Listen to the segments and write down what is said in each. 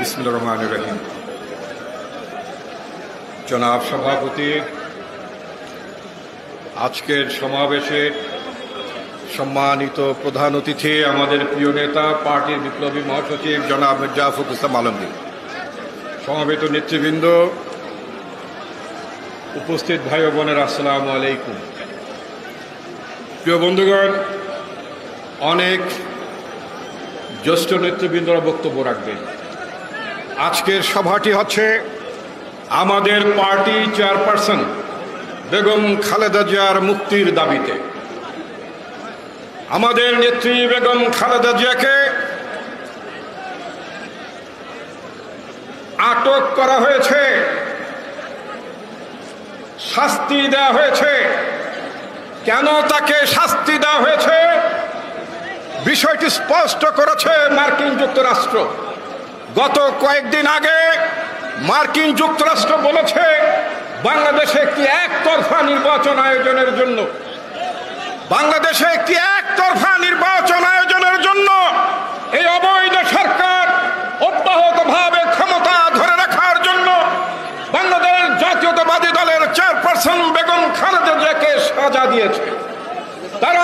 বিসমিল্লাহির রহমানির রহিম। জনাব সভাপতি, আজকের সমাবেশে সম্মানিত প্রধান অতিথি, আমাদের প্রিয় নেতা পার্টির বিপ্লবী মহাসচিব জনাব মির্জা ফখরুল ইসলাম আলমগীর, সমবেত নেতৃবৃন্দ, উপস্থিত ভাই ও বোনেরা, আসসালামু আলাইকুম। প্রিয় বন্ধুগণ, অনেক জ্যেষ্ঠ নেতৃবৃন্দরা বক্তব্য রাখবেন। আজকের সভাটি হচ্ছে আমাদের পার্টি চেয়ারপারসন বেগম খালেদা জিয়ার মুক্তির দাবিতে। আমাদের নেত্রী বেগম খালেদা জিয়াকে আটক করা হয়েছে, শাস্তি দেওয়া হয়েছে। কেন তাকে শাস্তি দেওয়া হয়েছে বিষয়টি স্পষ্ট করেছে মার্কিন যুক্তরাষ্ট্র। গত কয়েকদিন আগে মার্কিন যুক্তরাষ্ট্র বলেছে বাংলাদেশে একটি একতরফা নির্বাচন আয়োজনের জন্য এই অবৈধ সরকার অব্যাহতভাবে ক্ষমতা ধরে রাখার জন্য বাংলাদেশ জাতীয়তাবাদী দলের চেয়ারপারসন বেগম খালেদা জিয়াকে সাজা দিয়েছে। তারা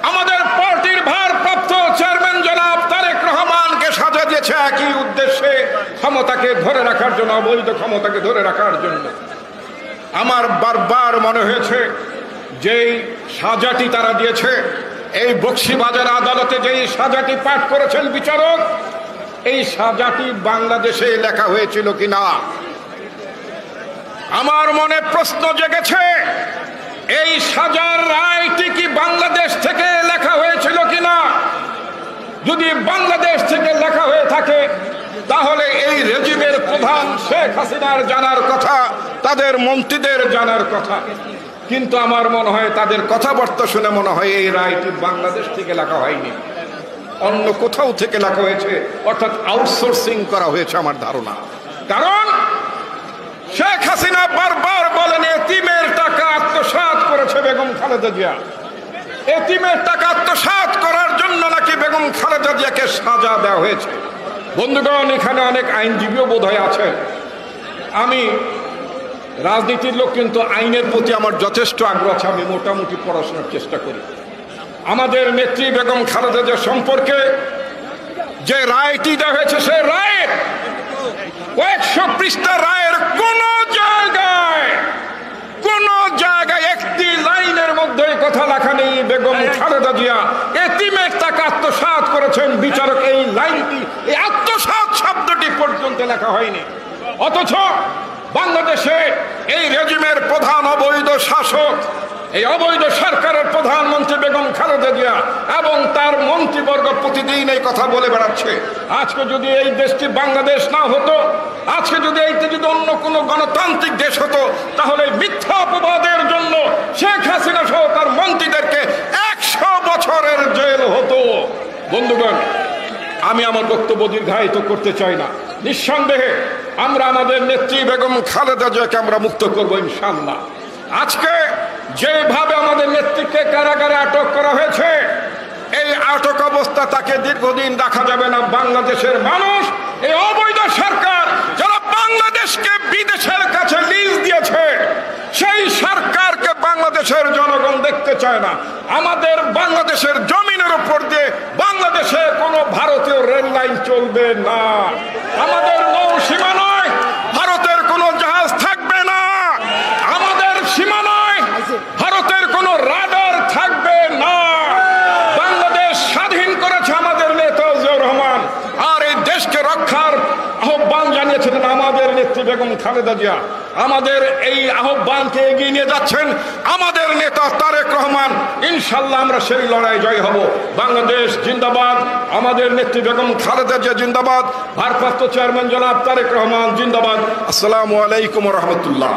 আমাদের পার্টির ভারপ্রাপ্ত চেয়ারম্যান জনাব তারেক রহমানকে সাজা দিয়েছে একই উদ্দেশ্যে, ক্ষমতাকে ধরে রাখার জন্য, অবৈধ ক্ষমতাকে ধরে রাখার জন্য। আমার বারবার মনে হয়েছে যেই সাজাটি তারা দিয়েছে, এই বকশীবাজার আদালতে যেই সাজাটি পাঠ করেছেন বিচারক, এই সাজাটি বাংলাদেশে লেখা হয়েছিল কিনা আমার মনে প্রশ্ন জেগেছে। এই সাজার রায়টি কি বাংলাদেশ থেকে লেখা হয়েছিল কিনা? যদি বাংলাদেশ থেকে লেখা হয়ে থাকে তাহলে এই রেজিমের প্রধান শেখ হাসিনার জানার কথা, তাদের মন্ত্রীদের জানার কথা। কিন্তু আমার মনে হয় তাদের কথাবার্তা শুনে মনে হয় এই রায়টি বাংলাদেশ থেকে লেখা হয়নি, অন্য কোথাও থেকে লেখা হয়েছে, অর্থাৎ আউটসোর্সিং করা হয়েছে আমার ধারণা। কারণ শেখ হাসিনা বারবার বলেন এতিমের টাকা আত্মসাৎ করেছে বেগম খালেদা জিয়া। এতিমের টাকা আত্মসাৎ করার জন্য নাকি বেগম খালেদা জিয়াকে সাজা দেওয়া হয়েছে। বন্ধুগণ, এখানে অনেক আইনজীবীও বোধহয় আছেন। আমি রাজনীতির লোক, কিন্তু আইনের প্রতি আমার যথেষ্ট আগ্রহ আছে। আমি মোটামুটি পড়াশোনার চেষ্টা করি। আমাদের নেত্রী বেগম খালেদা জিয়া সম্পর্কে যে রায়টি দেওয়া হয়েছে, সে রায়ের কয়েকশো পৃষ্ঠা রায়ের কোন জায়গায় একটি লাইনের মধ্যে কথা লেখা নেই বেগম খালেদা জিয়া এতিমের টাকা আত্মসাৎ করেছেন। বিচারক এই লাইনটি, এই আত্মসাৎ শব্দটি পর্যন্ত লেখা হয়নি। অথচ বাংলাদেশে এই রেজিমের প্রধান অবৈধ শাসক, এই অবৈধ সরকারের প্রধানমন্ত্রী বেগম খালেদা জিয়া এবং তার মন্ত্রীবর্গ প্রতিদিন এই কথা বলে বেড়াচ্ছে। আজকে যদি এই দেশটি বাংলাদেশ না হতো, আজকে যদি এইটি যদি অন্য কোনো গণতান্ত্রিক দেশ হতো, তাহলে মিথ্যা অপবাদের জন্য শেখ হাসিনা সহ তার মন্ত্রীদেরকে 100 বছরের জেল হতো। বন্ধুগণ, আমি আমার বক্তব্য দীর্ঘায়িত করতে চাই না। নিঃসন্দেহে আমরা আমাদের নেত্রী বেগম খালেদা জিয়াকে আমরা মুক্ত করবো ইনশাআল্লাহ। আজকে যেভাবে আমাদের নেত্রীকে কারাগারে আটক করা হয়েছে, এই আটক অবস্থা তাকে দীর্ঘদিন রাখা যাবে না। বাংলাদেশের মানুষ, এই অবৈধ সরকার যারা বাংলাদেশকে বিদেশের কাছে লিজ দিয়েছে, সেই সরকারকে বাংলাদেশের জনগণ দেখতে চায় না। আমাদের বাংলাদেশের জমিনের উপর দিয়ে বাংলাদেশে কোনো ভারতীয় রেল লাইন চলবে না। আমাদের নৌ সীমা নয়, ভারতের কোনো জাহাজ থাকবে না। আমাদের সীমানায় ভারতের কোনো রাডার থাকবে না। বাংলাদেশ স্বাধীন করেছে আমাদের নেতা জিয়াউর রহমান, আর এই দেশকে রক্ষার আহ্বান জানিয়েছিলেন আমাদের নেত্রী বেগম খালেদা জিয়া। আমাদের এই আহ্বানকে এগিয়ে নিয়ে যাচ্ছেন আমাদের নেতা তারেক রহমান। ইনশাল্লাহ আমরা সেই লড়াই জয় হব। বাংলাদেশ জিন্দাবাদ, আমাদের নেত্রী বেগম খালেদা জিয়া জিন্দাবাদ, ভারপ্রাপ্ত চেয়ারম্যান জনাব তারেক রহমান জিন্দাবাদ। আসসালামু আলাইকুম ওয়া রাহমাতুল্লাহ।